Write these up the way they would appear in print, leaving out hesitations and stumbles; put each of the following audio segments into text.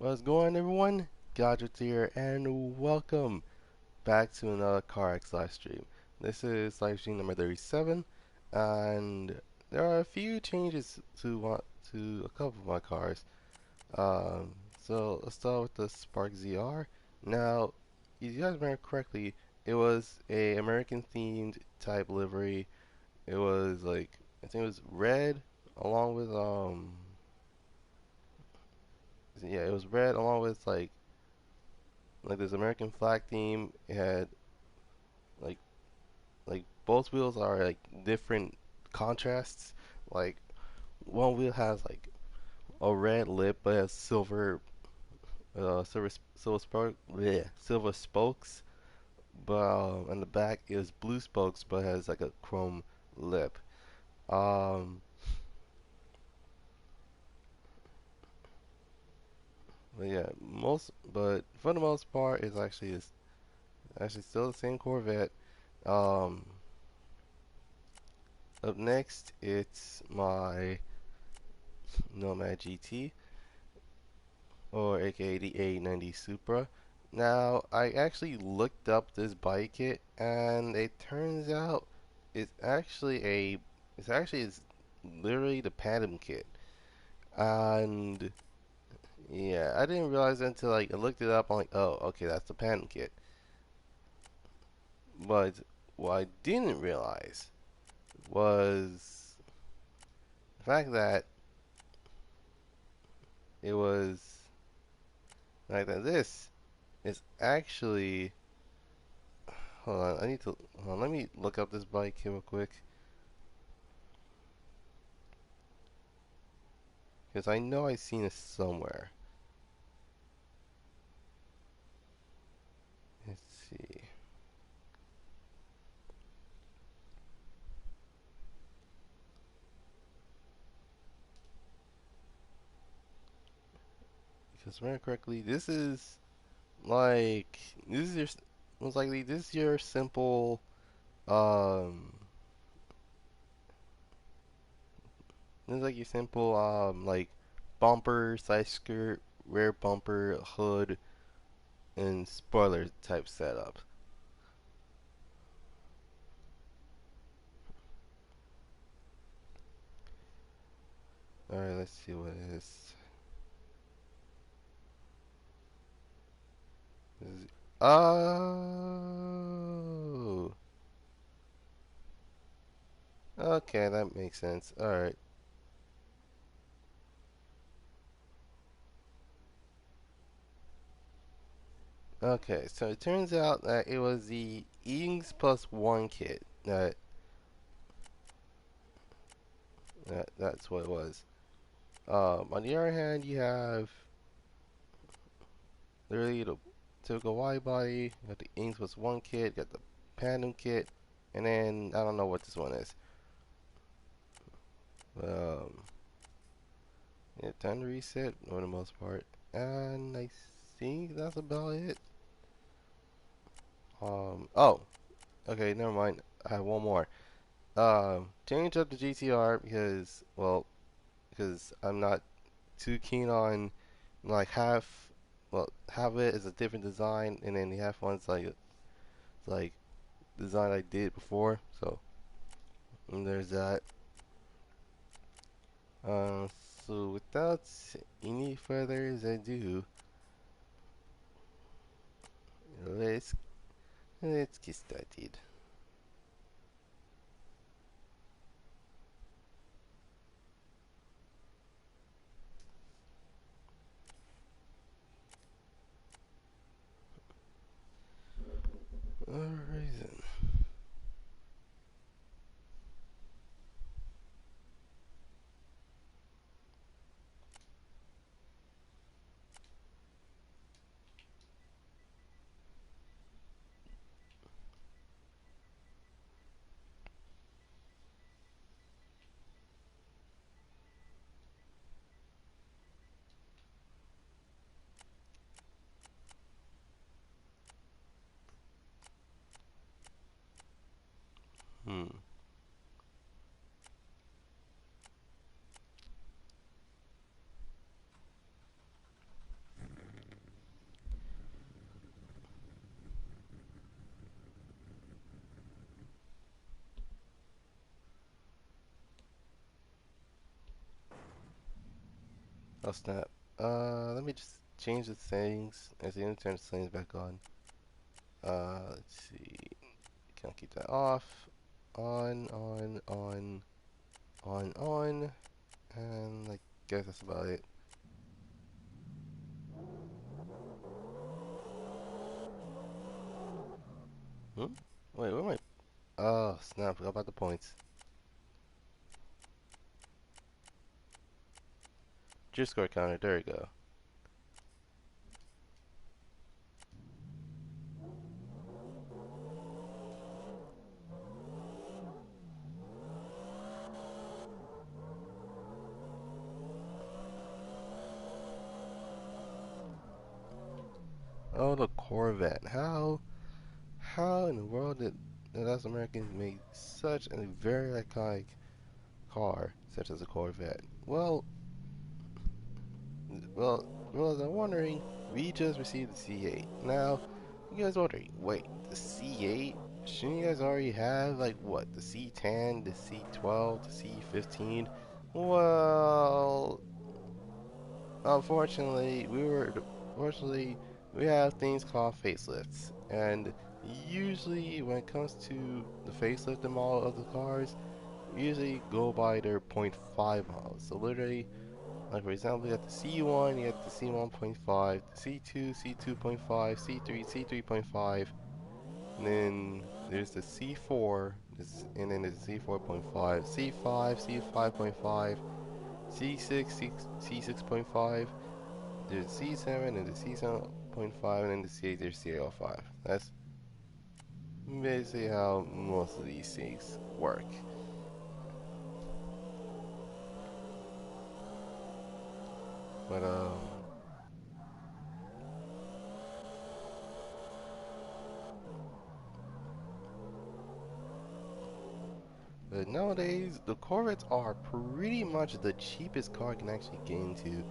What's going on, everyone? Goddrifter here, and welcome back to another CarX live stream. This is live stream number 37, and there are a few changes to a couple of my cars. So let's start with the Spark ZR. Now, if you guys remember correctly, it was a American themed type livery. It was like I think it was red along with yeah, it was red along with like this American flag theme. It had like both wheels are like different contrasts. Like one wheel has like a red lip but has silver spokes, but on the back is blue spokes but has like a chrome lip. Um, but yeah, but for the most part, it's actually still the same Corvette. Um, Up next, it's my Nomad GT, or aka the A90 Supra. Now, I actually looked up this bike kit, and it turns out it's actually a, it's literally the Panem kit. And yeah, I didn't realize it until like I looked it up. I'm like, oh, okay, that's the Panem kit. But what I didn't realize was the fact that it was like that. This is actually. Hold on, hold on, let me look up this bike here real quick. Because I know I've seen it somewhere. Let's see. Because remember correctly, like, this is your, most likely, this is your simple, um, this is like your simple, like, bumper, side skirt, rear bumper, hood, and spoiler type setup. Alright, let's see what it is. Oh, okay, that makes sense. Alright. Okay, so it turns out that it was the Eatings Plus One kit that's what it was. On the other hand, you have literally the typical wide body, you got the Eatings Plus One kit, you got the Pandem kit, and then I don't know what this one is. Um, yeah, time to reset for the most part, and I think that's about it. Oh, okay, never mind. I have one more. Change up the GTR because I'm not too keen on like half of it is a different design, and then the half one's like design I did before. So there's that. Uh, so without any further ado, let's let's get started. Alright then. Oh snap. Let me just change the settings. I see, let me turn the settings back on. Let's see. Can I keep that off? On. And I guess that's about it. Hmm? Wait, where am I? Oh snap, I forgot about the points. Drift score counter, there we go. Oh, the Corvette. How in the world did the us Americans make such a very iconic car, such as a Corvette? Well, as I'm wondering, we just received the C8. Now, you guys wondering, wait, the C8? Shouldn't you guys already have, like, what, the C10, the C12, the C15? Well, unfortunately, fortunately, we have things called facelifts. And usually, when it comes to the facelift model of the cars, we usually go by their point 0.5 models. So literally, like for example, you got the C1, you got the C1.5, the C2, C2.5, C3, C3.5, and then there's the C4, and then there's the C4.5, C5, C5.5, C6, C6.5, there's C7, and the C7.5, and then the C8, there's C805. That's basically how most of these things work. But but nowadays, the Corvettes are pretty much the cheapest car I can actually get into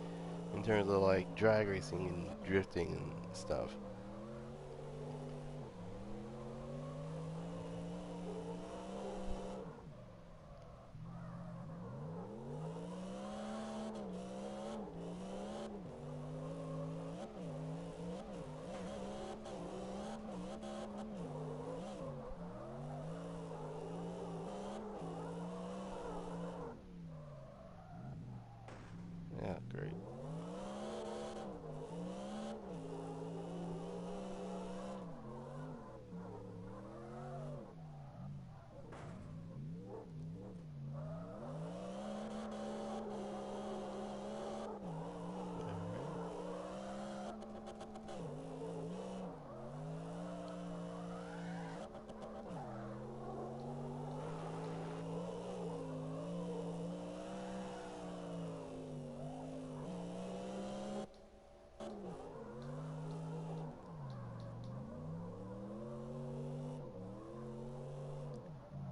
in terms of like drag racing and drifting and stuff. Yeah, great.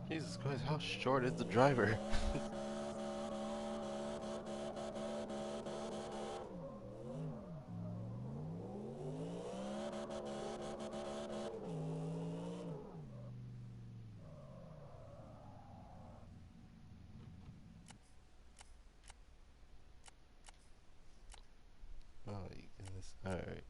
Jesus Christ, how short is the driver? Oh my goodness. Alright.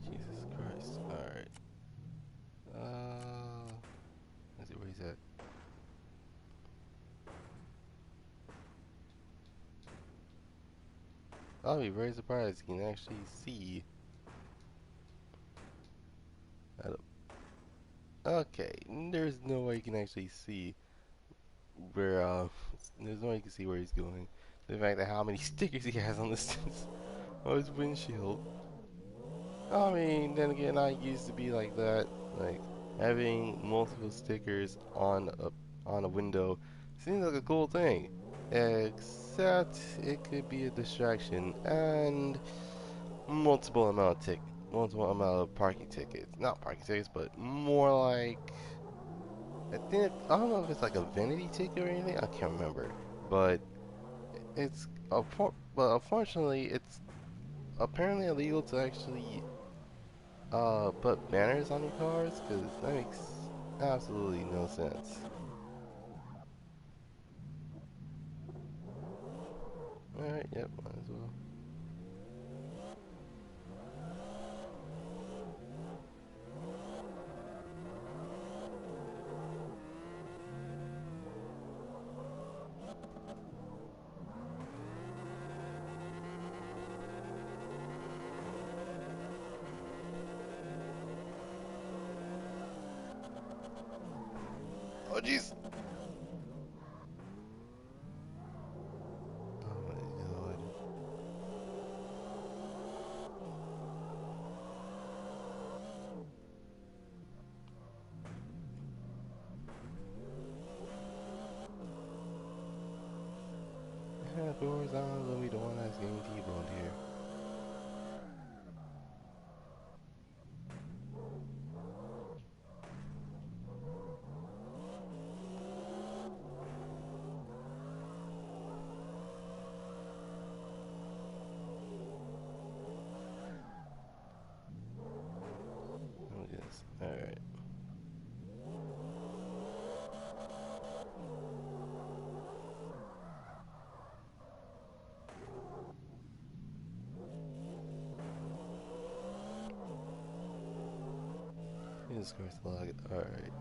Jesus Christ. Alright. Uh, let's see where he's at. I'll be very surprised you can actually see. I don't- Okay, there's no way you can actually see where. There's no way you can see where he's going. The fact that how many stickers he has on this on his windshield. I mean, then again, I used to be like that. Like having multiple stickers on a window seems like a cool thing, except it could be a distraction and multiple amount of parking tickets. Not parking tickets, but more like I don't know if it's like a vanity ticket or anything. I can't remember, but but unfortunately, it's apparently illegal to actually put banners on your cars, because that makes absolutely no sense. Alright, yep, might as well. Oh jeez! Oh my god. Yeah, of course, I'm gonna be the one that's getting T-boned here. Oh yes. Alright. Jesus Christ, log it. Alright.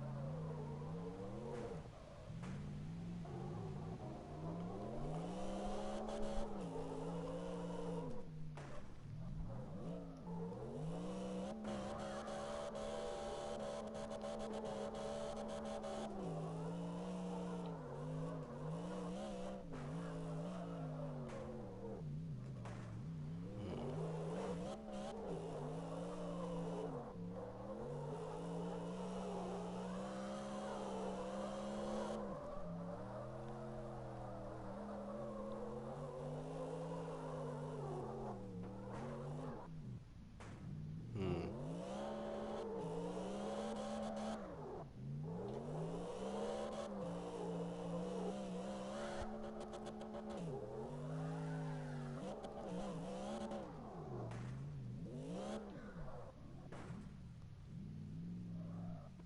Hmm.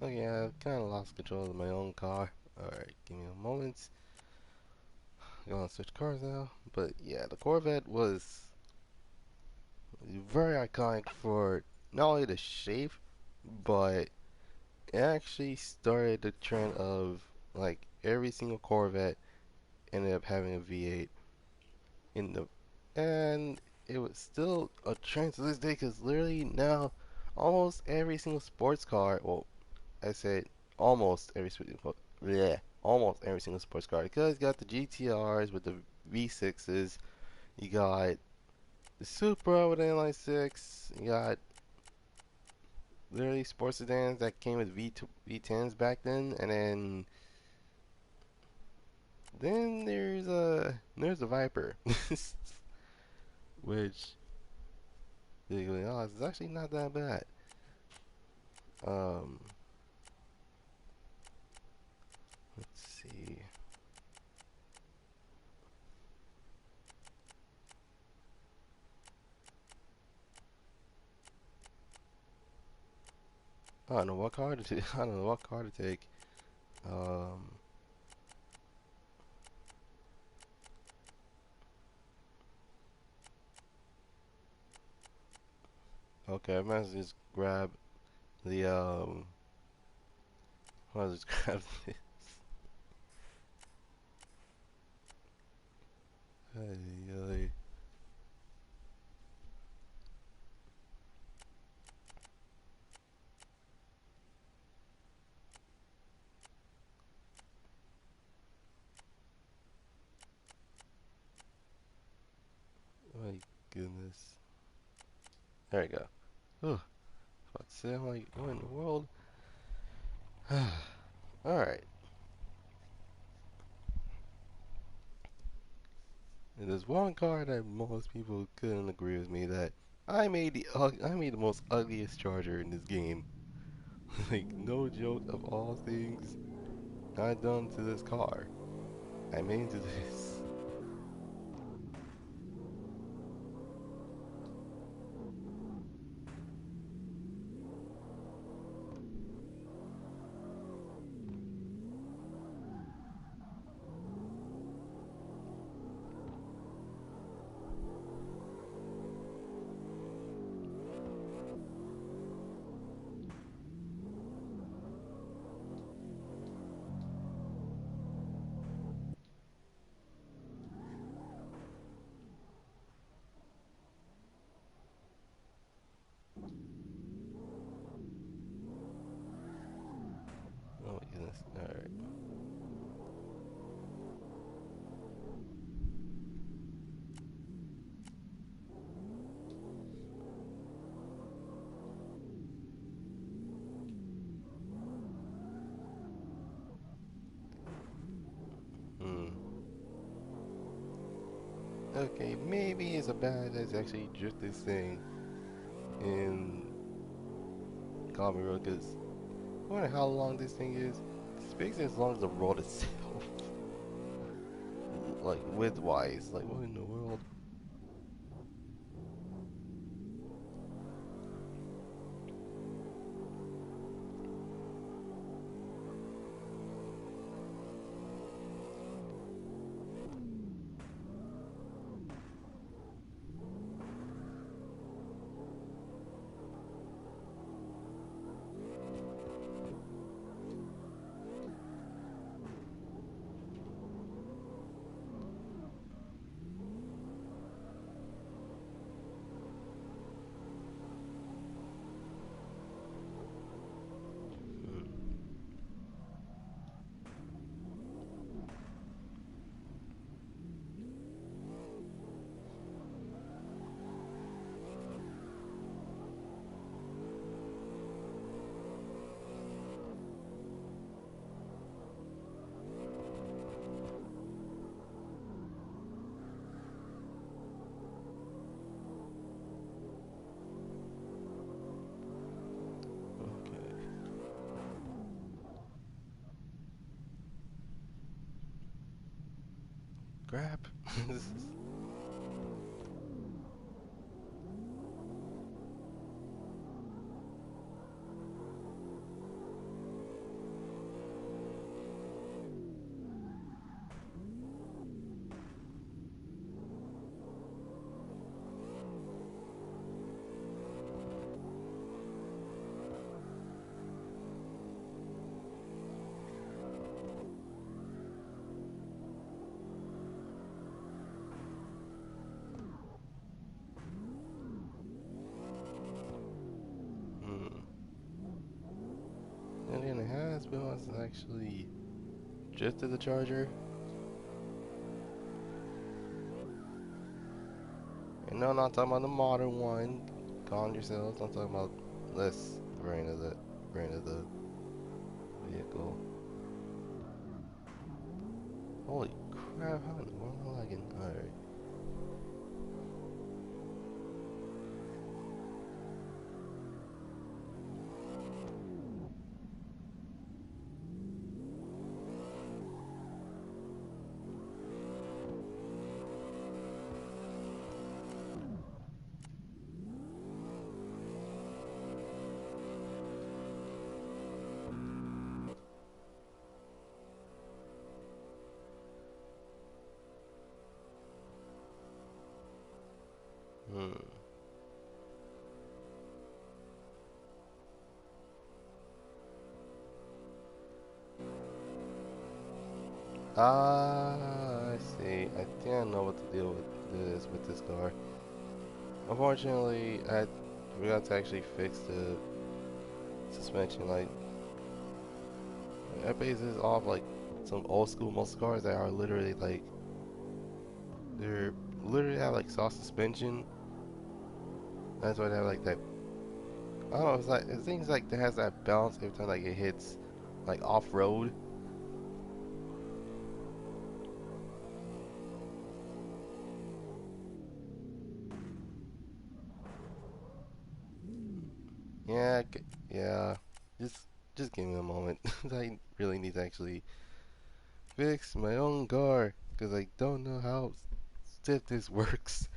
Okay, I've kind of lost control of my own car. Alright, give me a moment. I'm gonna switch cars now. But yeah, the Corvette was very iconic for not only the shape, but it actually started the trend of like every single Corvette ended up having a V8 in the, and it was still a trend to this day because literally now almost every single sports car, well, I said almost every yeah, almost every single sports car, because you got the GTRs with the V6s, you got the Supra with an inline six, you got literally sports sedans that came with V10s back then, and then there's a Viper, which oh, it's actually not that bad. Um, let's see. I don't know what car to take. I don't know what car to take. Um, okay, I might as well just grab the I might as well just grab this. Ay, ay. goodness. There we go. Whew. About to say, I'm like, what in the world? Alright. And there's one car that most people couldn't agree with me that I made the most ugliest charger in this game. Like, no joke, of all things I've done to this car, I made into this. Oh my goodness. Alright. Hmm. Okay, maybe it's a bad idea to actually drift this thing in Common Road, because I wonder how long this thing is. It's basically as long as the road itself. Like, width-wise. Like, what in the world? Hmm. Okay. Crap. Hmm. And then it has been once actually drifted the charger. And no, I'm not talking about the modern one. Calm yourselves. I'm talking about this brand of the vehicle. Holy crap! How in the world am I lagging? Alright. Hmm. Ah, I see. I think I know what to deal with this car. Unfortunately, I forgot to actually fix the suspension. Like, I base this off like some old school muscle cars that are literally like they're literally have like soft suspension, That's why they have like that. I don't know. It's like it seems like it has that bounce every time like it hits like off road. Yeah, yeah. Just just give me a moment. I really need to actually fix my own car because I don't know how stiff this works.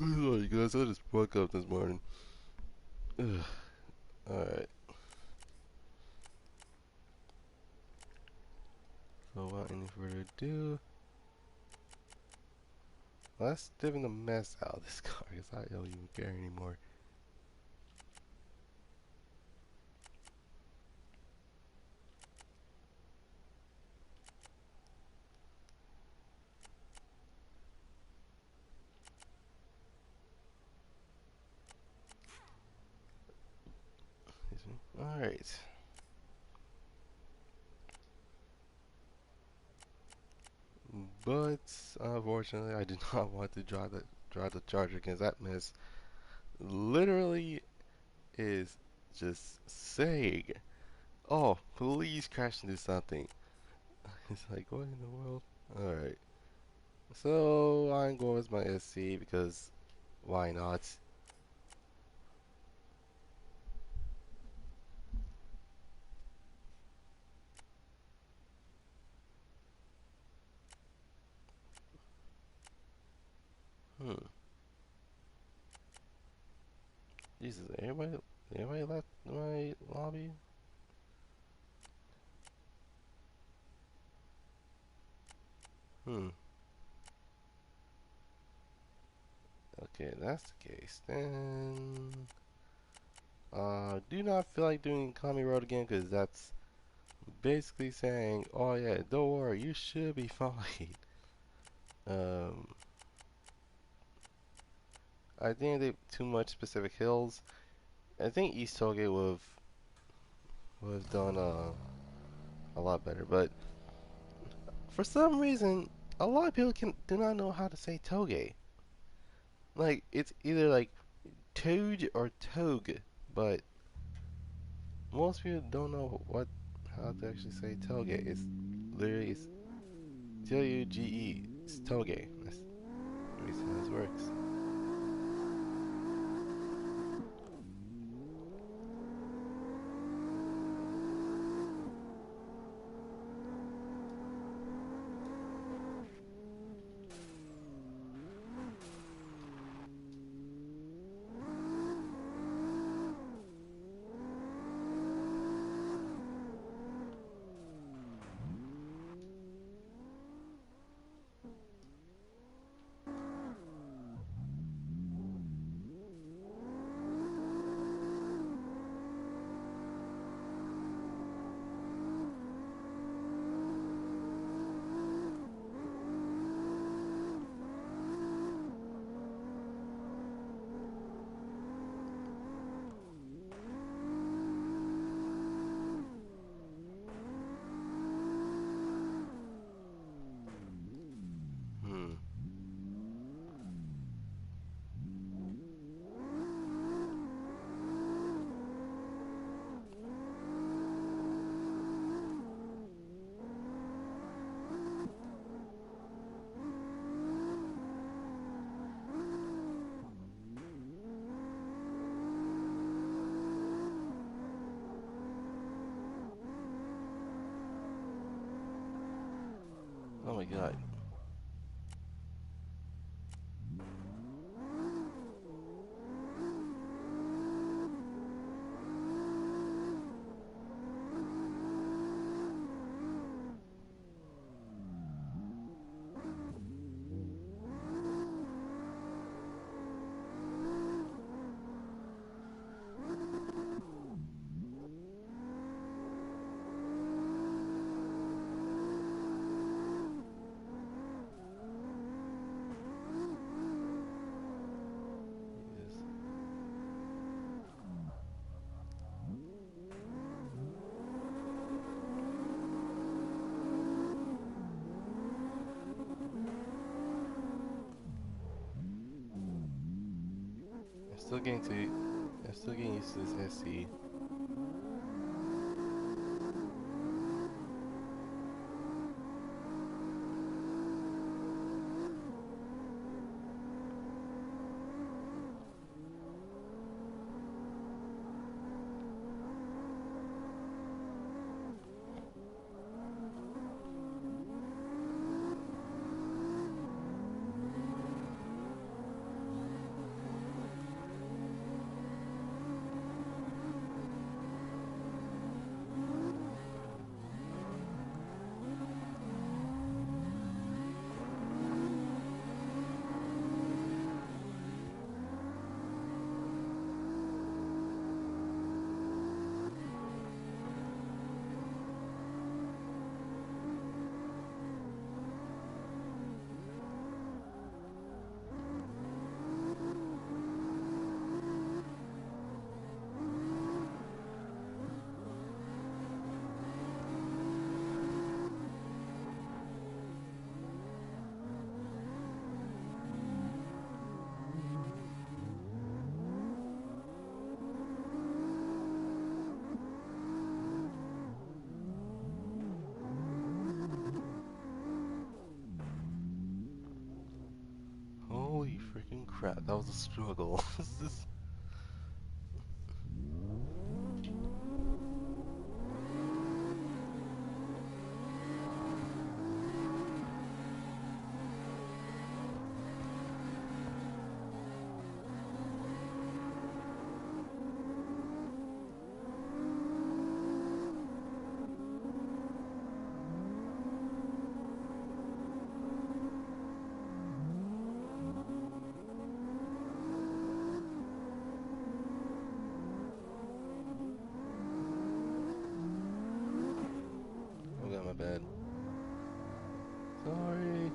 Oh, guys, I just woke up this morning. Ugh. Alright, so without any further ado, let's stiffen the mess out of this car because I don't even care anymore. Alright. But unfortunately, I did not want to drive the Charger because that mess literally is just saying, "Oh, please crash into something." It's like, what in the world? Alright. So I'm going with my SC because why not? Hmm. Jesus, everybody left my lobby? Hmm. Okay, that's the case. Then, do not feel like doing Kami Road again because that's basically saying, oh yeah, don't worry, you should be fine. Um, I think they too much specific hills. I think East Toge would have done a lot better, but for some reason, a lot of people do not know how to say Toge. Like it's either like Toad or Toge, but most people don't know how to actually say Toge. It's literally it's Toge. It's Toge. That's the reason how this works. Hmm. Oh my god. I'm still getting used to this SC. Holy freaking crap, that was a struggle. Oh god, my bad. Sorry.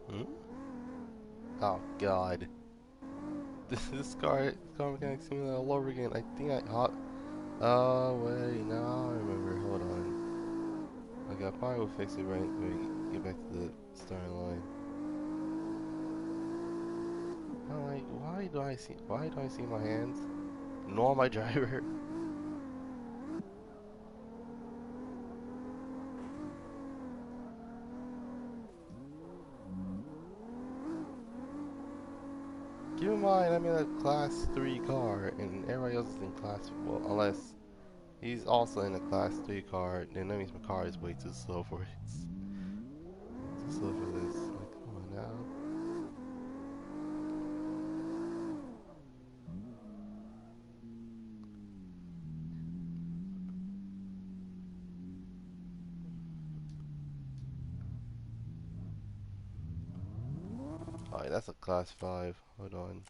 Hmm? Oh god. This car mechanic simulator all over again. I think I hot. Oh wait, now I remember. Hold on. Okay, I probably will fix it right when we get back to the starting line. I'm like, why do I see my hands? Nor my driver. Keep in mind, I'm in a class 3 car, and everybody else is in class, well, unless he's also in a class 3 car, then that means my car is way too slow for it. Too slow for this. Like, come on now. Alright, that's a class 5. Hold on.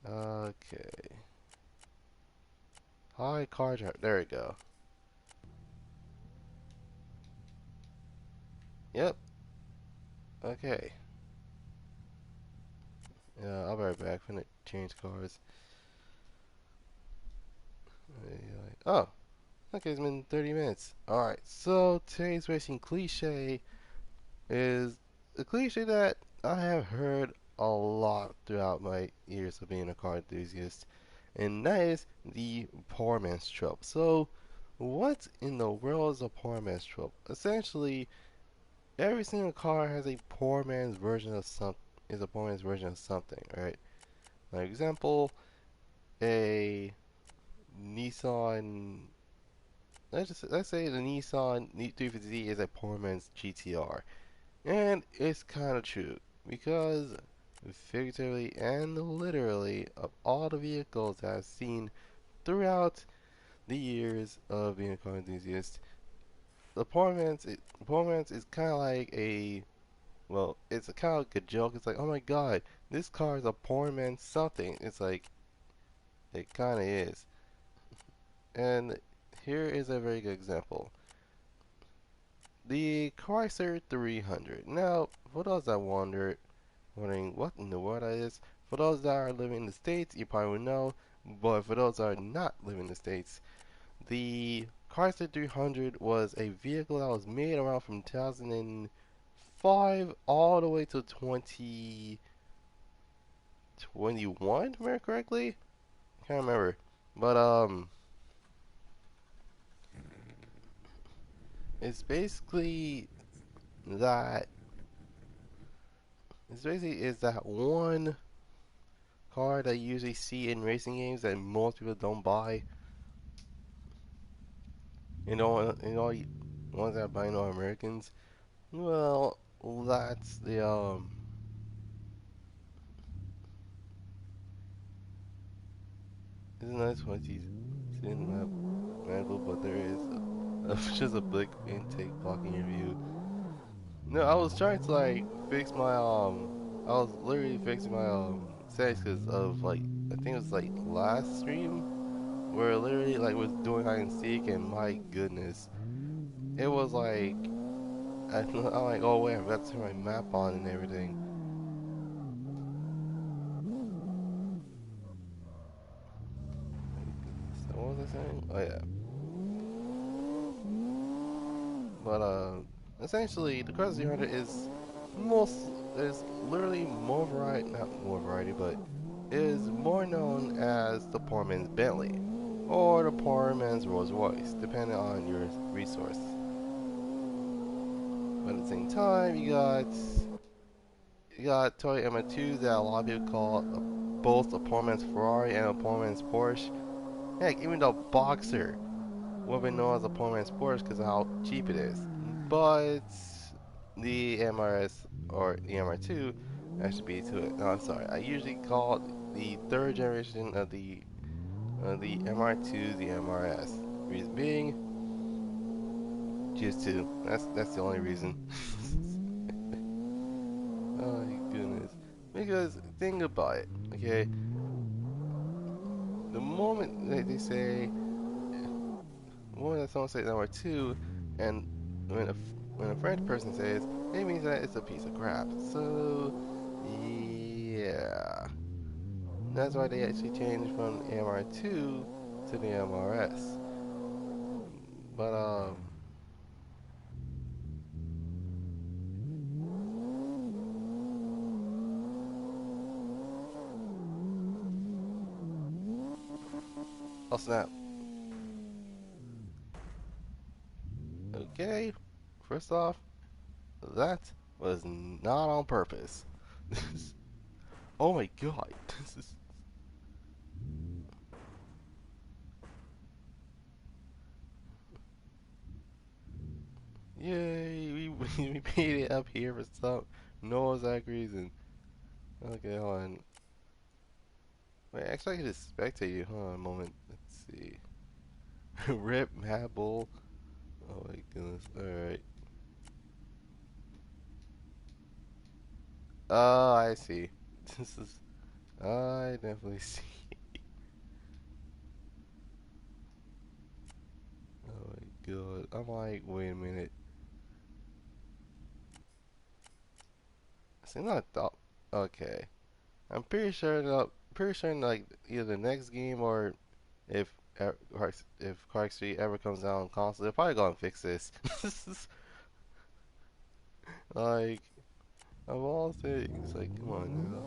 Okay. Hi, car driver. There we go. Yep. Okay. Yeah, I'll be right back. I'm gonna change cars. Oh, okay, it's been 30 minutes. Alright, so today's racing cliche is a cliche that I have heard a lot throughout my years of being a car enthusiast, and that is the poor man's trope. So, what in the world is a poor man's trope? Essentially, every single car has a poor man's version of something, right? Like example, a Nissan. Let's say the Nissan 350Z is a poor man's GTR. And it's kind of true because figuratively and literally of all the vehicles that I've seen throughout the years of being a car enthusiast, the poor man's is kind of like it's a kind of like a joke. It's like, oh my god, this car is a poor man's something. It's like It kind of is. And here is a very good example. The Chrysler 300. Now, for those that wondering what in the world that is, for those that are living in the States, you probably would know. But for those that are not living in the States, the Chrysler 300 was a vehicle that was made around from 2005 all the way to 2021, if I remember correctly. Can't remember. But it's basically that it's basically is that one car that you usually see in racing games that most people don't buy. You know, ones that buy no Americans. Well, that's the Isn't that 20 map manual? But there is just a blick intake blocking your view. No, I was trying to like fix my I was literally fixing my settings because of like I think it was like last stream where literally like was doing hide and seek and my goodness, it was like I'm like, oh wait, I forgot to turn my map on and everything. So what was I saying? Oh yeah, but essentially the Cross 300 most is literally more variety, not more variety, but is more known as the poor man's Bentley or the poor man's Rolls Royce, depending on your resource. But at the same time, you got Toyota M2 that a lot of people call both a poor man's Ferrari and a poor man's Porsche. Heck, even the Boxer will be known as a poor man's Porsche because of how cheap it is. But the MRS or the MR2 actually beats to it. No, I'm sorry. I usually call the third generation of the MR2 the MRS. Reason being, just two. That's the only reason. Oh my goodness. Because think about it, okay? The moment that they say, the moment that someone says number two, and when a French person says, it means that it's a piece of crap. So yeah, that's why they actually changed from the MR2 to the MRS. But oh snap. Okay, first off, that was not on purpose. Oh my god. This is yay, we made it up here for some no exact reason. Okay, hold on. Wait, actually I can just spectate you. Hold on a moment. Let's see. Rip Mad Bull. Oh my goodness. Alright. Oh, I see. This is I definitely see. Oh my god. I'm like, wait a minute. See, not thought. Okay. I'm pretty sure in like either the next game or if if Clark Street ever comes out on console, they're probably gonna fix this. Like of all things, like come on now.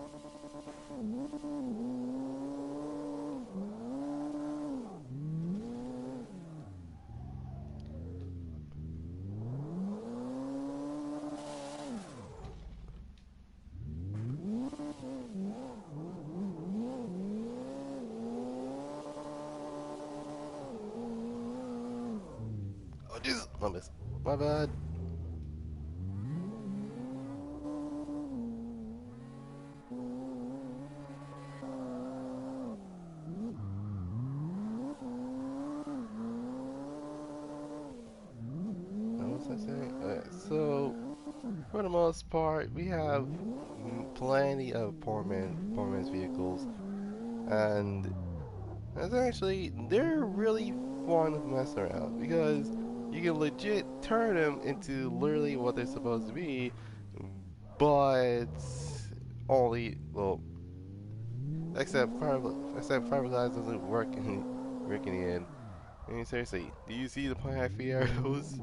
Oh Jesus, my miss, my bad. What was I saying? So for the most part, we have plenty of poor man's vehicles, and Essentially, they're really fun to mess around because you can legit turn them into literally what they're supposed to be, but only well, except fiberglass doesn't work in the end. I mean, seriously, do you see the point I fear arrows?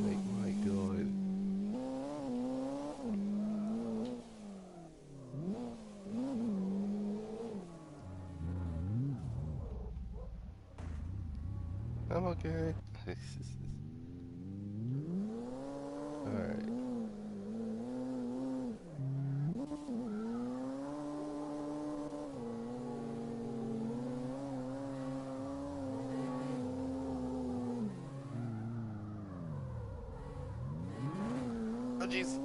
Like, my god. I'm okay. Alright. Oh, jeez.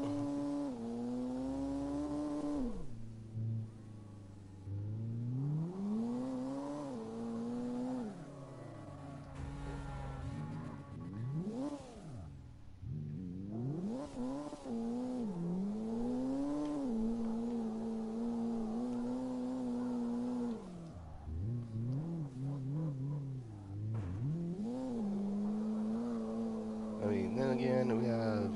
I mean, then again, we have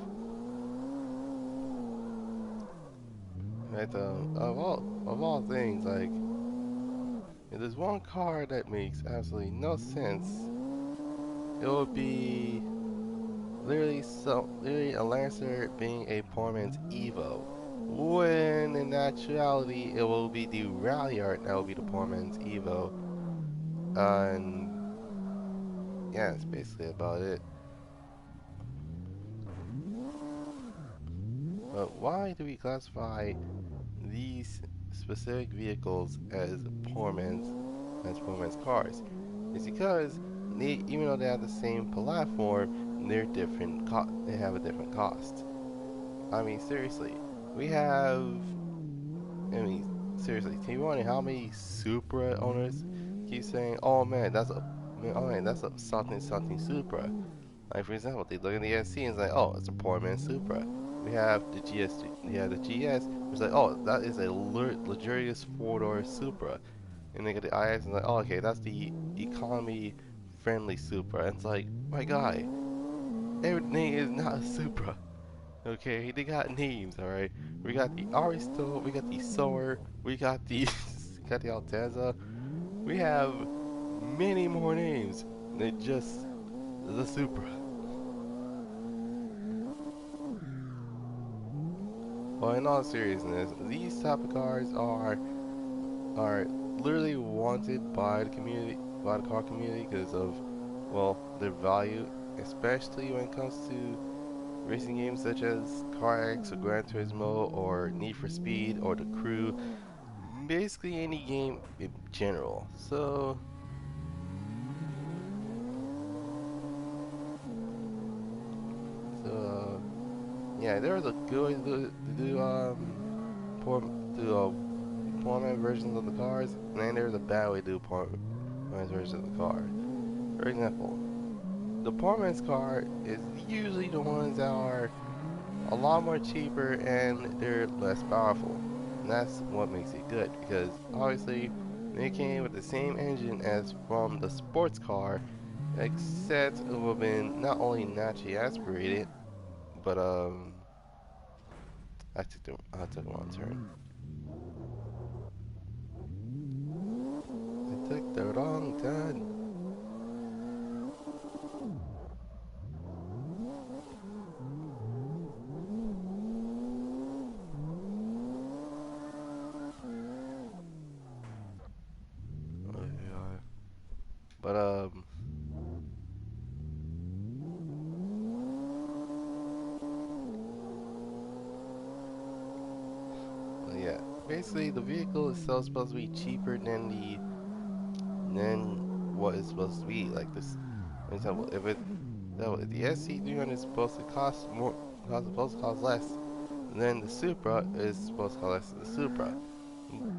right of all things, like if there's one car that makes absolutely no sense, it would be literally a Lancer being a poor man's Evo. When in actuality, it will be the Rally Art that will be the poor man's Evo. And yeah, that's basically about it. But why do we classify these specific vehicles as poor man's cars? It's because even though they have the same platform, they have a different cost. I mean, seriously, we have I mean, seriously, can you wonder how many Supra owners keep saying, oh man, that's a something Supra." Like for example, they look at the SC and it's like, "Oh, it's a poor man's Supra." We have the the GS. It's like, "Oh, that is a luxurious four-door Supra." And they get the IX and like, "Oh, okay, that's the economy-friendly Supra." And it's like, my guy, everything is not a Supra. Okay, they got names, alright? We got the Aristo, we got the Sower, we got the got the Altezza. We have many more names than just the Supra. Well, in all seriousness, these type of cars are literally wanted by the community, by the car community, because of well their value, especially when it comes to racing games such as Car X or Gran Turismo or Need for Speed or The Crew. Basically any game in general. So yeah, there was a good way to do poor do poor man versions of the cars, and then there's a bad way to do poor man's versions of the cars. For example, the poor man's car is usually the ones that are a lot more cheaper and they're less powerful. And that's what makes it good because obviously they came with the same engine as from the sports car, except it would have been not only naturally aspirated, but I took a wrong turn. I took the wrong turn. Oh, yeah. But yeah. Basically, the vehicle itself is supposed to be cheaper than what it's supposed to be. Like this, for example, if the SC300 is supposed to cost more, supposed to cost less than the Supra, is supposed to cost less than the Supra.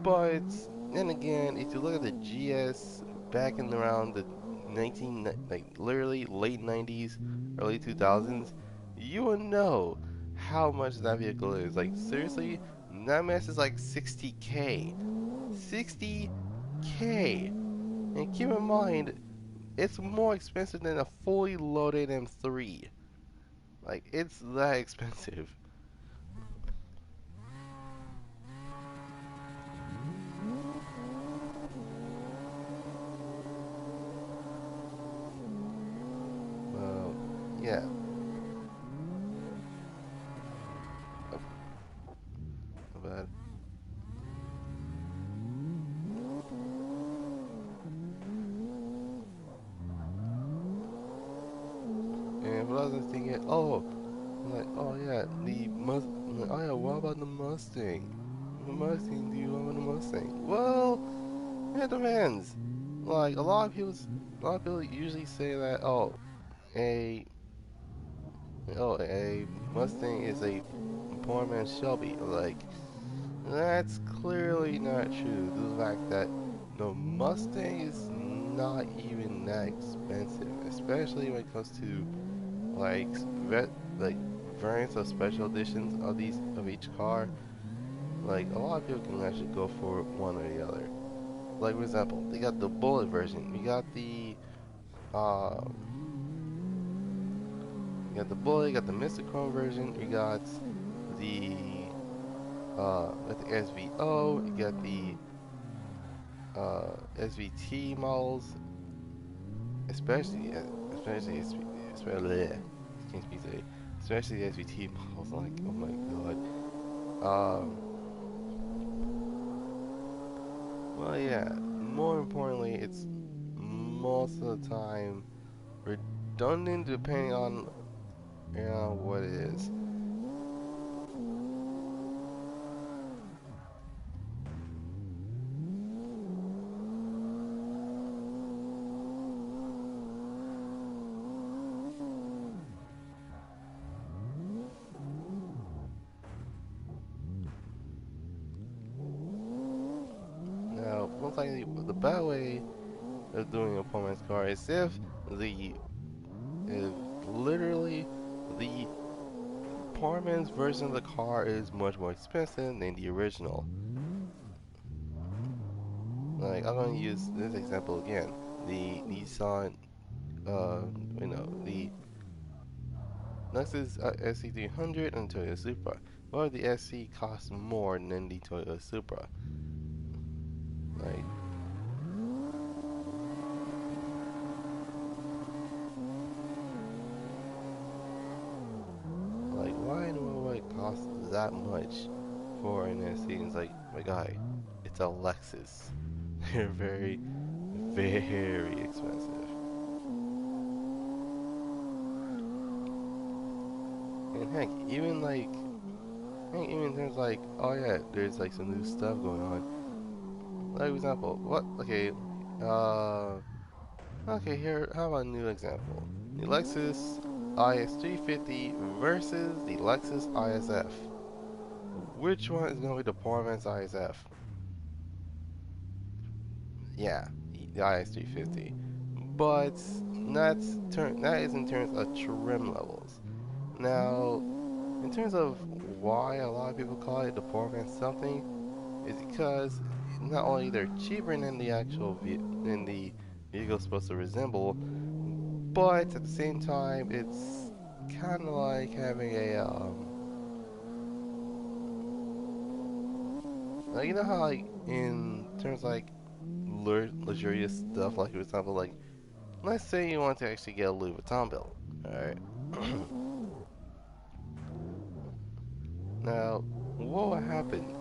But then again, if you look at the GS back in around the literally late 90s, early 2000s, you will know how much that vehicle is. Like seriously, that mess is like 60K. $60K. And keep in mind, it's more expensive than a fully loaded M3. Like, it's that expensive. Well, yeah. Oh, my bad. And what I was thinking, I'm like, oh yeah, I'm like, oh yeah, what about the Mustang? The Mustang, do you want the Mustang? Well, it depends. Like a lot of people usually say that, a a Mustang is a poor man's Shelby. Like, that's clearly not true. Due to the fact that the Mustang is not even that expensive, especially when it comes to like like variants of special editions of each car. Like, a lot of people can actually go for one or the other. Like, for example, they got the Bullet version. Um you got the Bullet, you got the Mystic Chrome version, the the SVO, you got the SVT models, especially especially especially excuse me say, especially the SVT models. Like, oh my god. Um, well, yeah. More importantly, it's most of the time redundant depending on what it is. Now, most likely, the bad way of doing a poor man's car is the if literally the poor man's version of the car is much more expensive than the original. Like, I'm gonna use this example again. The Nissan, the Lexus SC300 and Toyota Supra. Well, the SC costs more than the Toyota Supra. Like, why in the world would it cost that much for an SC? And it's like, my guy, it's a Lexus. They're very, very expensive. And heck, even in terms like, oh yeah, there's like some new stuff going on. Like, for example, uh, okay, here, how about a new example? The Lexus IS350 versus the Lexus ISF. Which one is going to be the poor man's ISF? Yeah, the IS350. But that is in terms of trim levels. Now, in terms of why a lot of people call it the poor man's something, is because not only they're cheaper than than the vehicle supposed to resemble, but at the same time it's kind of like having like, you know how, like, in terms of like luxurious stuff, like for example, like, let's say you want to actually get a Louis Vuitton belt, all right. Now, what would happen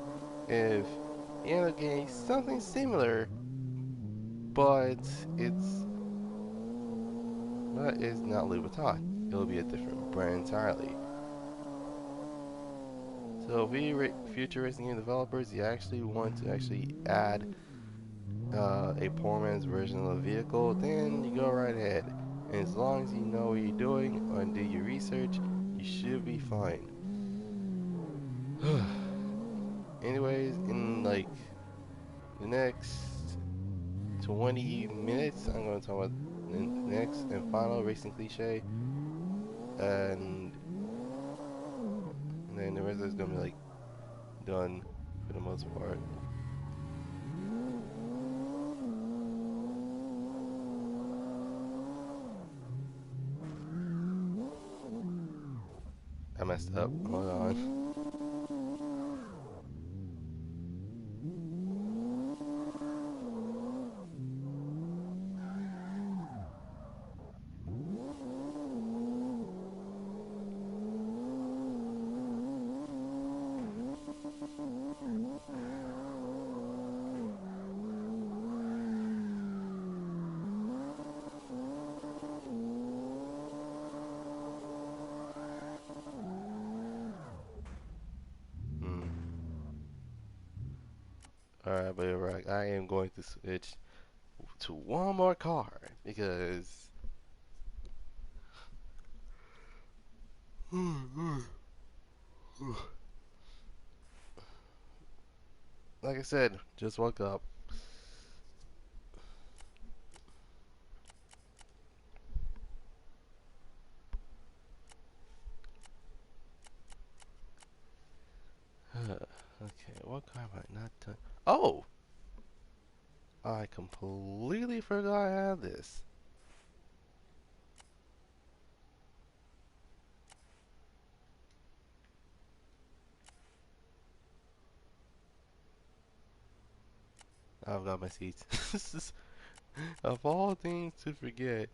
if you end up getting something similar, but it's not Louis Vuitton? It'll be a different brand entirely. So if future racing game developers, you actually want to actually add a poor man's version of the vehicle, then you go right ahead. And as long as you know what you're doing and do your research, you should be fine. Anyways, in like the next 20 minutes, I'm going to talk about the next and final racing cliche, and, and then the rest is going to be like done for the most part. I messed up. Hold on. Hmm. Alright, but right, I am going to switch to one more car because like I said, just woke up. Okay, what car am I not done? Oh! I completely forgot I had this. I've got my seats. Of all things to forget,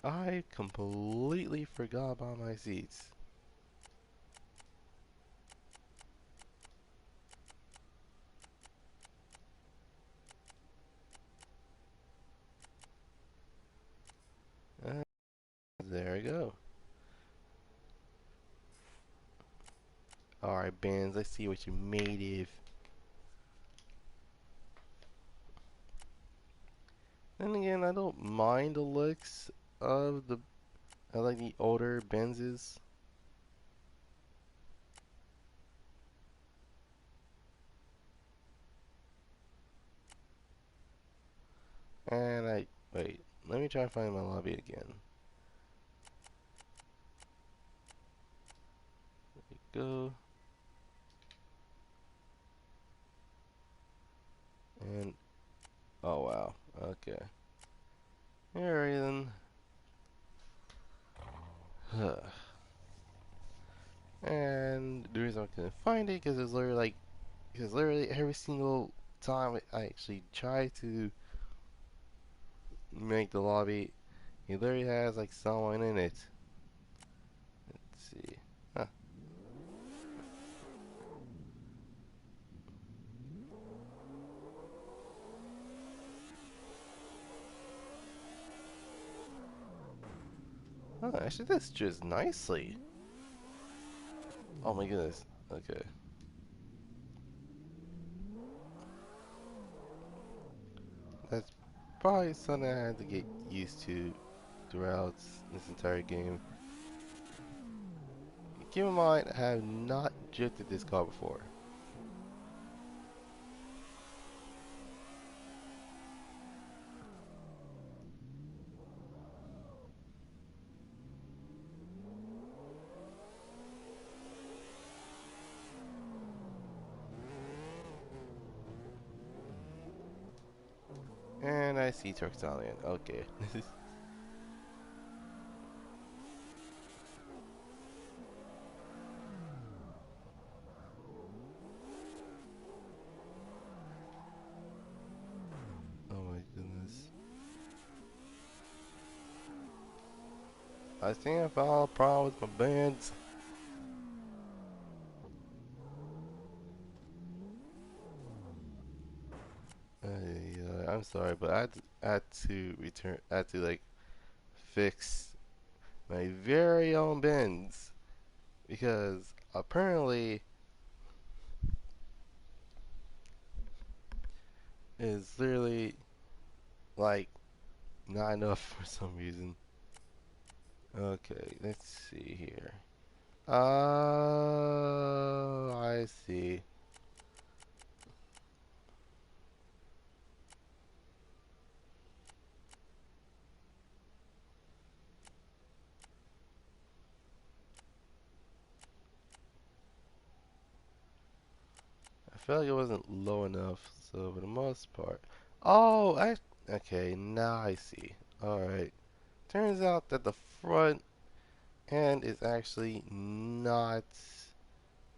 I completely forgot about my seats. Uh, there we go. Alright, Benz, let's see what you made of. Then again, I don't mind the looks of the. I like the older Benzes. And I. Wait, let me try to find my lobby again. There we go. And. Oh, wow. Okay. Alright then. And the reason I couldn't find it because it's literally like. Because literally every single time I actually try to make the lobby, it literally has like someone in it. Let's see. Huh. Oh, actually, that's just nicely. Oh my goodness. Okay. That's probably something I had to get used to throughout this entire game. Keep in mind, I have not drifted this car before. And I see Turk Stallion. Okay. Oh my goodness. I think I found a problem with my bands. I'm sorry, but I had to return. I had to like fix my very own bends because apparently it's literally like not enough for some reason. Okay, let's see here. I see. I felt like it wasn't low enough, so for the most part. Oh, okay, now I see. Alright. Turns out that the front and it's actually not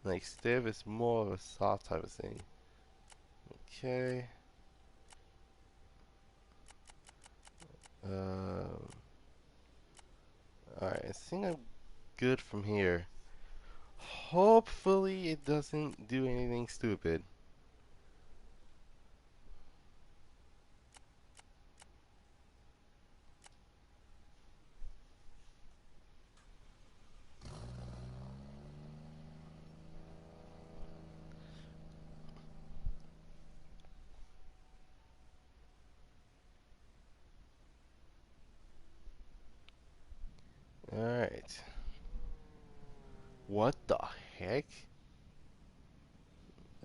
like stiff, it's more of a soft type of thing. Okay. Um, Alright, I think I'm good from here. Hopefully it doesn't do anything stupid. Alright. What the heck?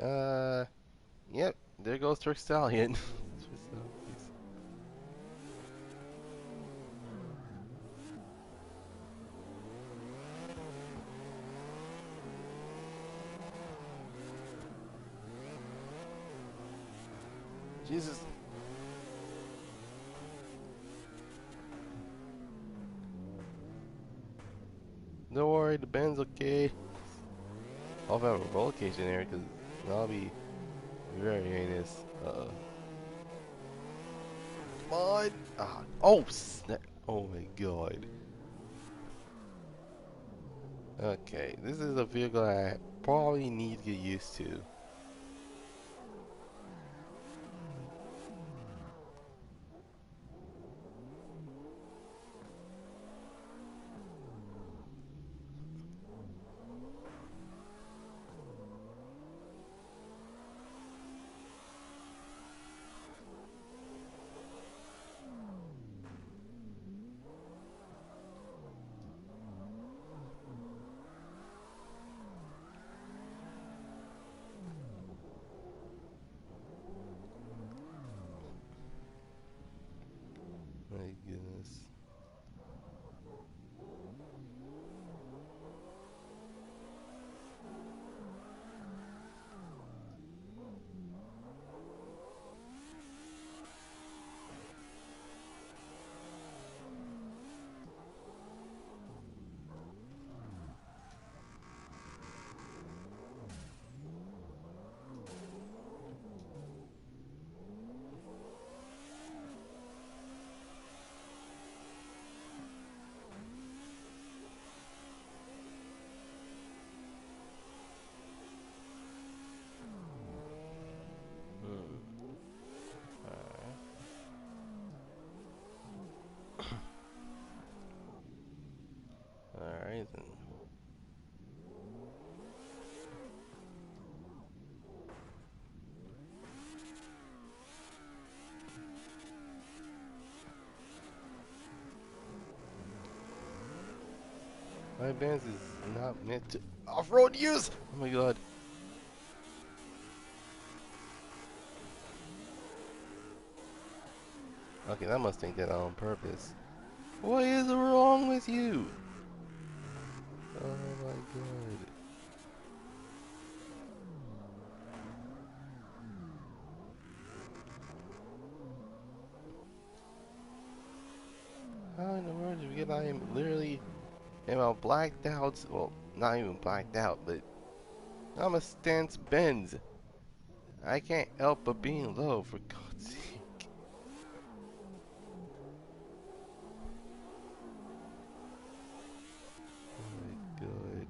Uh, yep, there goes Trick Stallion. Jesus. Don't worry, the band's okay. I'll have a roll cage in there because that'll be very heinous. Come on! Ah, oh, snap. Oh my god. Okay, this is a vehicle I probably need to get used to. My goodness. Hmm. Alright then. My Benz is not meant to off-road use! Oh my god. Okay, that must think that on purpose. What is wrong with you? Oh my god. How in the world did we get I am literally am I blacked out? Well, not even blacked out, but I'm a stance Benz. I can't help but being low, for God's sake. Oh my god.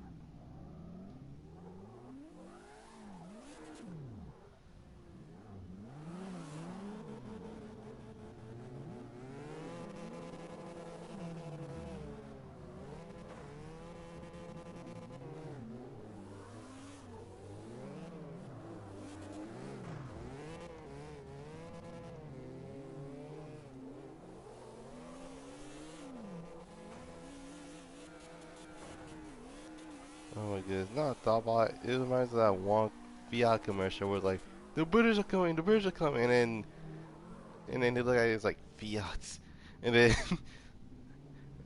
Oh my goodness, not a thought about it. It reminds me of that one Fiat commercial where it's like, the British are coming, the British are coming, and then they look at it, it's like Fiats. And then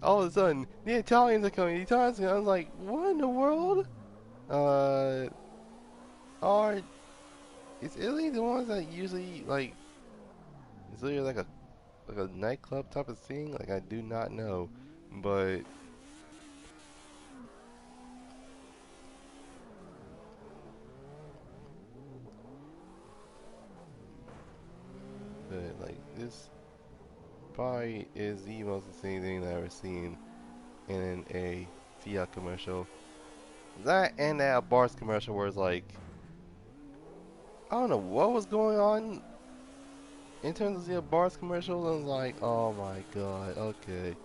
all of a sudden, the Italians are coming, the Italians are coming. I was like, what in the world? Uh, are, is Italy the ones that usually, like, is literally like a nightclub type of thing? Like, I do not know. But, this probably is the most insane thing that I've ever seen in a Fiat commercial. That and that Bars commercial where it's like, I don't know what was going on in terms of the Bars commercials. I was like, oh my god, okay.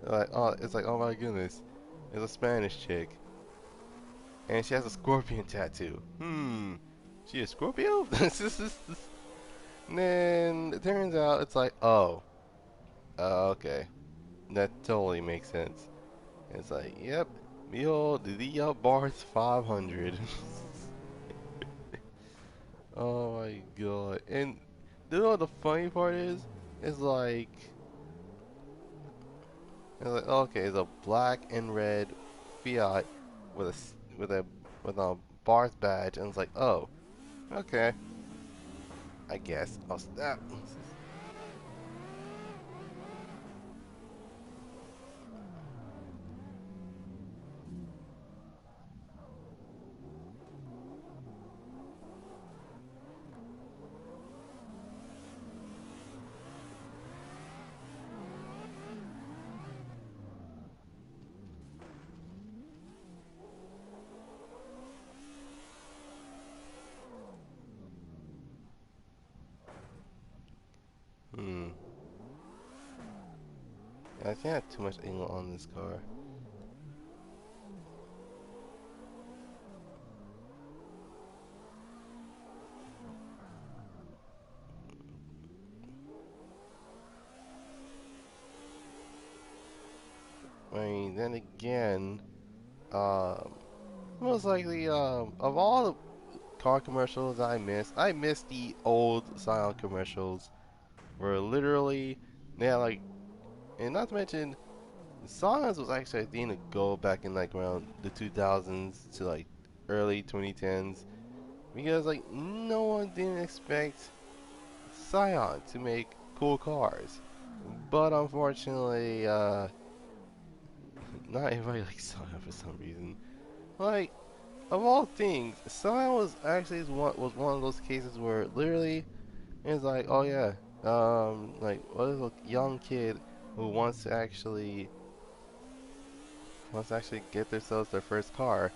Like, oh, it's like, oh my goodness, it's a Spanish chick, and she has a scorpion tattoo. She a Scorpio? And then it turns out it's like, oh, okay, that totally makes sense. And it's like, yep, behold the Bars 500. Oh my god. And you know what the funny part is? It's like, okay, it's a black and red Fiat with a Bars badge, and it's like, oh, okay, I guess I'll snap. Hmm. I think I have too much angle on this car. I mean, then again, um, most likely, of all the car commercials I miss the old Scion commercials where literally they had like, and not to mention, Scions was actually a thing to go back in like around the 2000s to like early 2010s because like no one didn't expect Scion to make cool cars, but unfortunately, not everybody likes Scion for some reason. Like, of all things, Scion was actually one of those cases where literally it's like, oh yeah, like what is a young kid who wants to actually get themselves their first car.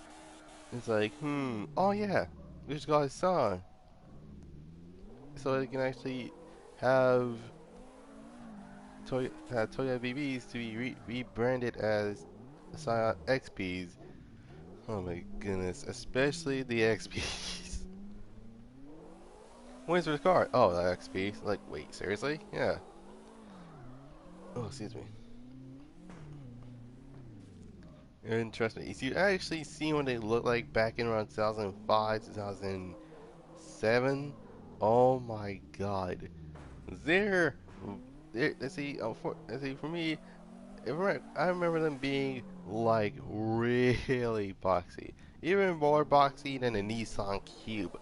It's like, oh yeah, we just got a song, so they can actually have Toyota BBs to be rebranded as Scion XPs. Oh my goodness, especially the XPs. When's the car? Oh, the XP. Like, wait, seriously? Yeah. Oh, excuse me. Interesting. You actually see what they look like back in around 2005, 2007. Oh my god. They're, let's see, let's see, for me, I remember them being like really boxy. Even more boxy than the Nissan Cube.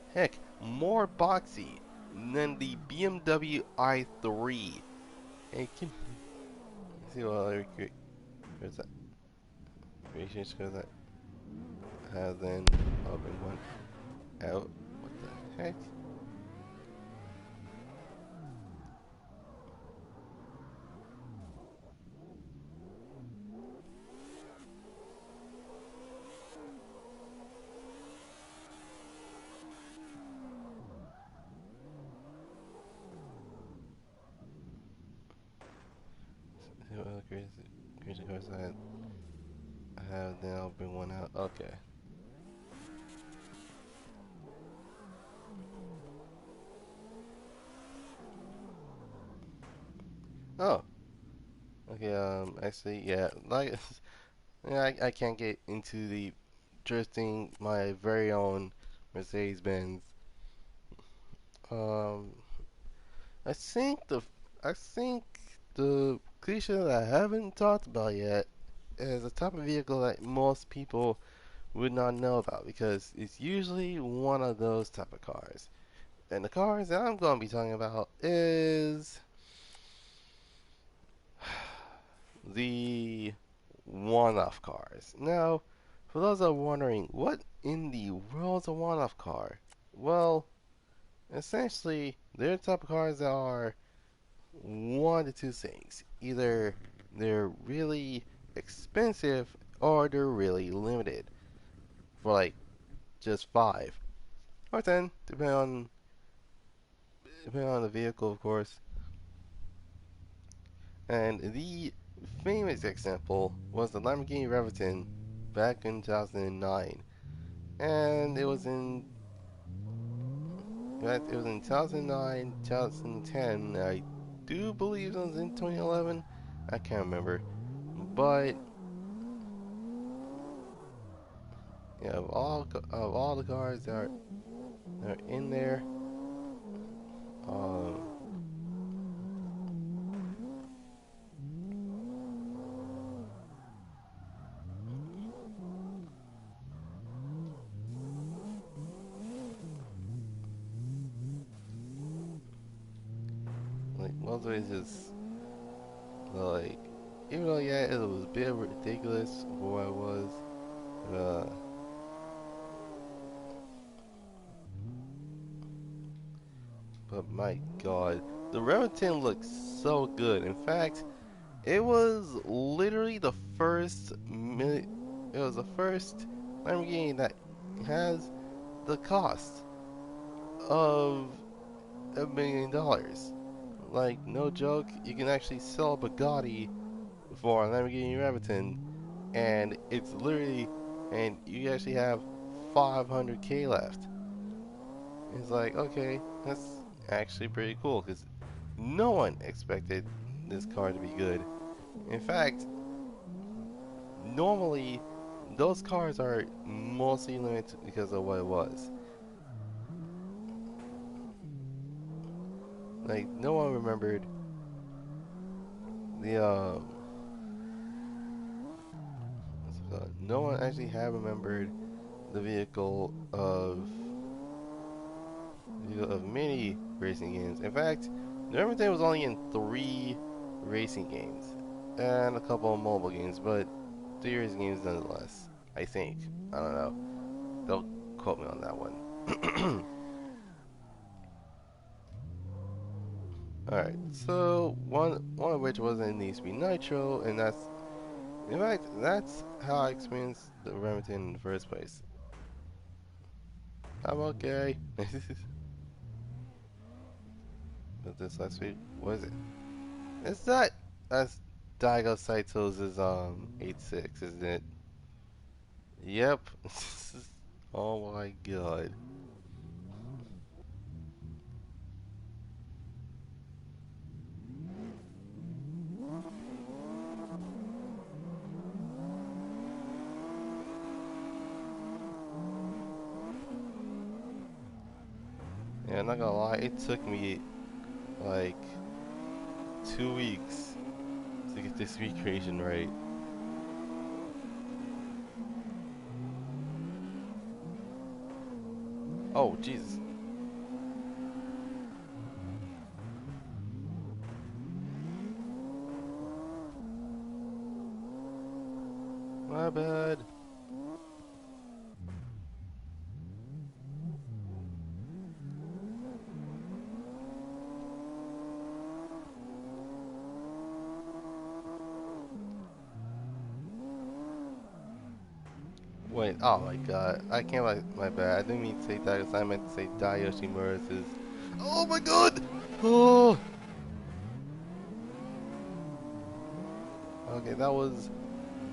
Heck, more boxy than the BMW i3. Hey, see what other there's that creations that has then open one out. What the heck? See what other creation cards I have, then I'll bring one out. Okay. Oh. Okay. Actually, yeah. Like, yeah, I can't get into the drifting my very own Mercedes Benz. Um, I think the I think the cliche that I haven't talked about yet is a type of vehicle that most people would not know about because it's usually one of those type of cars. And the cars that I'm going to be talking about is the one-off cars. Now, for those that are wondering, what in the world is a one-off car? Well, essentially, they're the type of cars that are one of two things. Either they're really expensive or they're really limited for like just 5 or 10, depending on the vehicle, of course. And the famous example was the Lamborghini Reventon back in 2009, and it was in 2009, 2010. I do believe it was in 2011. I can't remember, but yeah, of all the cars that are in there, um, like most of it is just like, even though yeah, it was a bit ridiculous for what it was, uh, but my God, the Remington looks so good. In fact, it was literally the first it was the first Lamborghini that has the cost of $1 million. Like, no joke, you can actually sell a Bugatti for a Lamborghini Reventon, and it's literally, and you actually have 500K left. It's like, okay, that's actually pretty cool because no one expected this car to be good. In fact, normally those cars are mostly limited because of what it was. Like, no one remembered the no one actually had remembered the vehicle of many racing games. In fact, the Remington was only in 3 racing games and a couple of mobile games, but 3 racing games nonetheless. I think. I don't know. Don't quote me on that one. Alright, so one of which was in Need to Be Nitro, and in fact that's how I experienced the Remington in the first place. I'm okay. But this last week, what is it? It's not that's Daigo Saito's 86, isn't it? Yep. Oh my God. Yeah, I'm not gonna lie, it took me like 2 weeks to get this recreation right. Oh, Jesus. My bad. Wait, oh my God. I can't like my bad. I didn't mean to say Daigo, I meant to say Daiyoshi. Oh my God! Oh! Okay, that was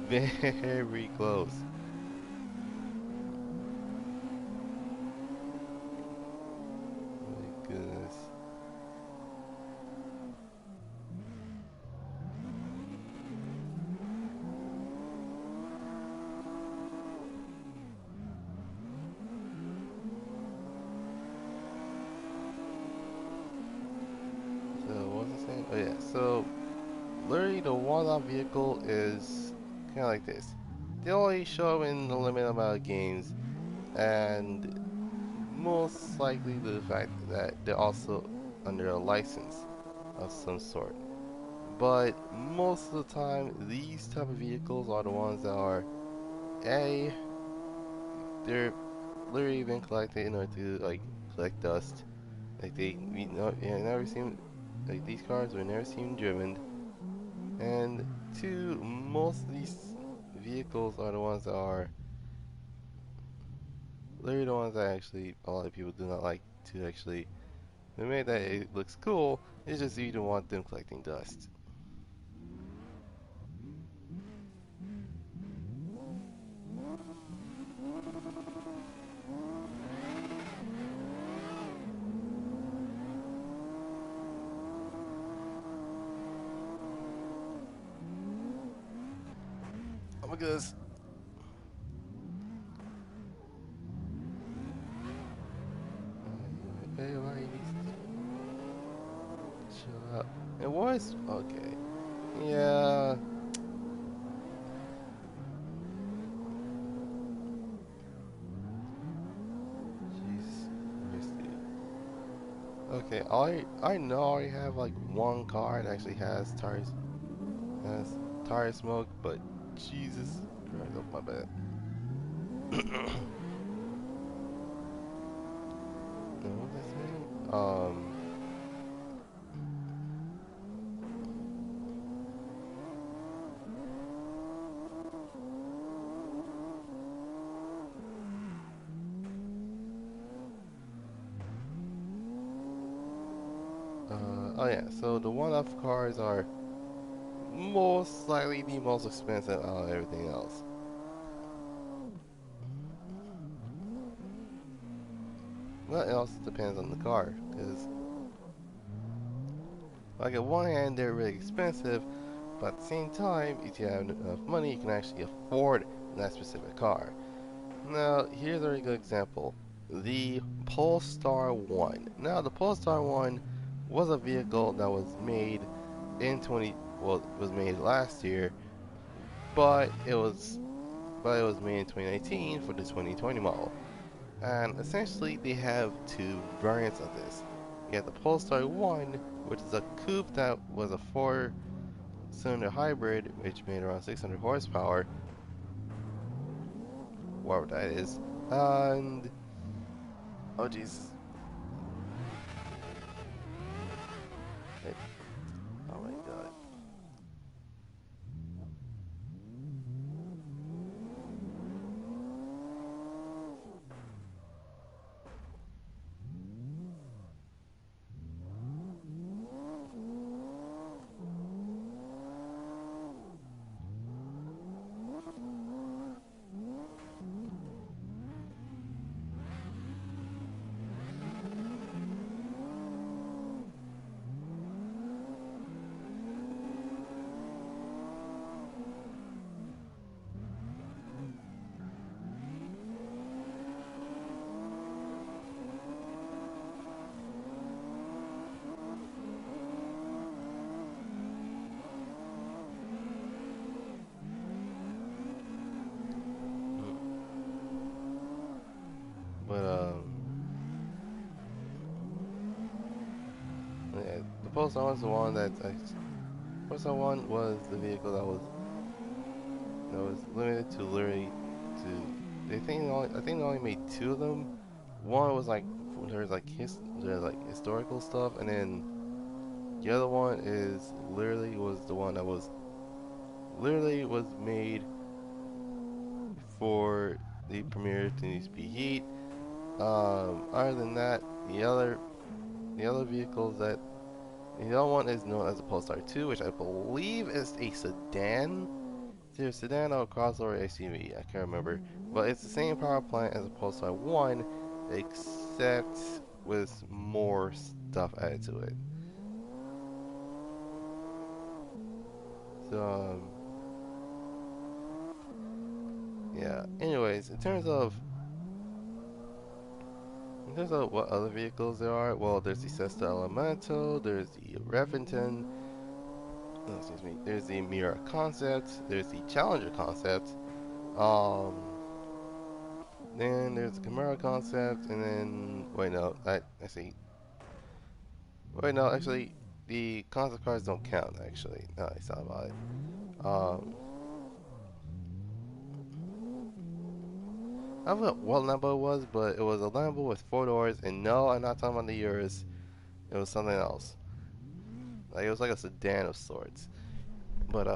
very close. Oh my goodness. So, what was I saying? Oh yeah, so literally the one-off vehicle is kind of like this. They only show up in a limited amount of games, and most likely the fact that they're also under a license of some sort. But most of the time, these type of vehicles are the ones that are A, they're literally been collected in order to like collect dust, Like never seen like these cars were never seen driven, and two, most of these vehicles are the ones that are literally the ones that actually a lot of people do not like to actually. They made that it looks cool. It's just you don't want them collecting dust. Oh my goodness. Hey, why shut up. It was okay. Yeah. Jesus Christ. Okay, I know I have like one car that actually has tire smoke, but Jesus Christ, oh my bad. What was I saying? Oh yeah. So the one-off cars are most likely the most expensive out of everything else. That else depends on the car, because like at one hand they're really expensive, but at the same time, if you have enough money, you can actually afford that specific car. Now, here's a really good example. The Polestar 1. Now, the Polestar 1 was a vehicle that was made in 20 well, it was made last year, but it was made in 2019 for the 2020 model. And essentially, they have two variants of this. You have the Polestar 1, which is a coupe that was a four-cylinder hybrid, which made around 600 horsepower, whatever that is. And oh jeez, oh my god. But yeah, the Polestar 1 is the one Polestar 1 was the vehicle that was limited to literally to. I think they only made two of them. One was like there's like historical stuff, and then the other one is literally was the one that was literally was made for the premiere to Need to be Heat. Other than that, the other vehicles that the other one is known as the Polestar 2, which I believe is a sedan. It's either a sedan or a crossover SUV. I can't remember, but it's the same power plant as the Polestar 1, except with more stuff added to it. So yeah. Anyways, in terms of what other vehicles there are, well, there's the Cesta Elemental, there's the Reventon, oh, excuse me, there's the Mira Concept, there's the Challenger Concept, um, then there's the Camaro Concept, and then, wait, no, I see, wait, no, actually, the concept cars don't count, actually, no, I thought about it. I forgot what Lambo it was, but it was a Lambo with four doors, and no, I'm not talking about the Urus. It was something else. Like it was like a sedan of sorts. But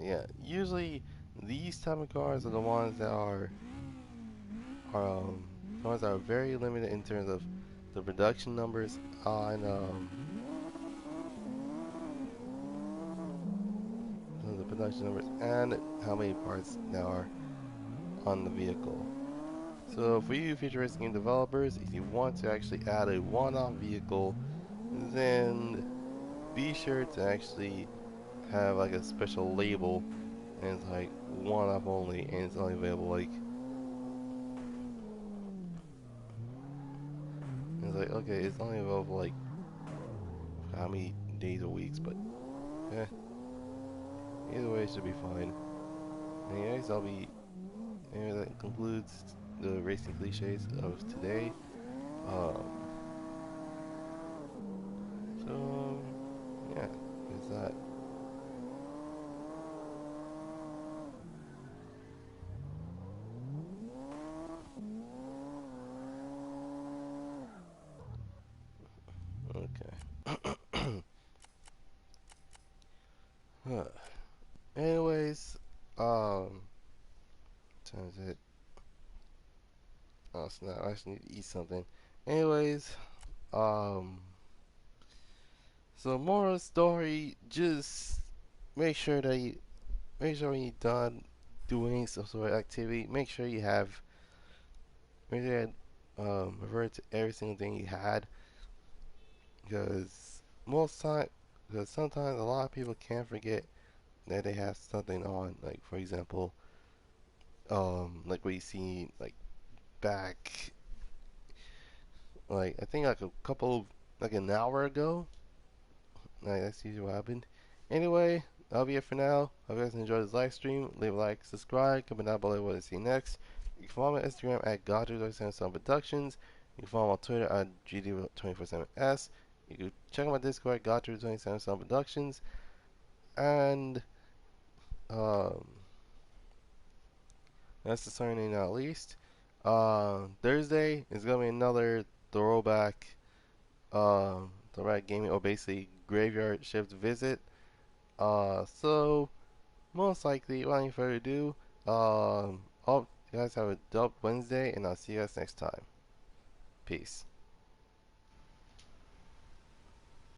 yeah. Usually these type of cars are the ones that are the ones that are very limited in terms of the production numbers on the production numbers and how many parts there are on the vehicle. So for you futuristic game developers, if you want to actually add a one-off vehicle, then be sure to actually have like a special label and it's like one-off only and it's only available like it's like okay, it's only available like how many days or weeks, but eh, either way it should be fine. Anyways, anyway, that concludes the racing cliches of today. Um, so yeah, is that okay? Anyways, time's it. Oh snap! I actually need to eat something. Anyways, um, so moral story: just make sure that make sure when you're done doing some sort of activity, make sure you revert to every single thing you had, because most time, because sometimes a lot of people can't forget that they have something on. Like for example, like what you see like back, like I think like a couple, like an hour ago. Like that's usually what happened. Anyway, that'll be it for now. Hope you guys enjoyed this live stream. Leave a like, subscribe, comment down below what to see next. You can follow me on Instagram at Goddrifter247sun Productions. You can follow me on Twitter at GD247s. You can check out my Discord at Goddrifter247sun Productions. And um, that's the certainly not least. Thursday is gonna be another throwback, throwback gaming or basically graveyard shift visit. So most likely, without any further ado, hope you guys have a dope Wednesday, and I'll see you guys next time. Peace.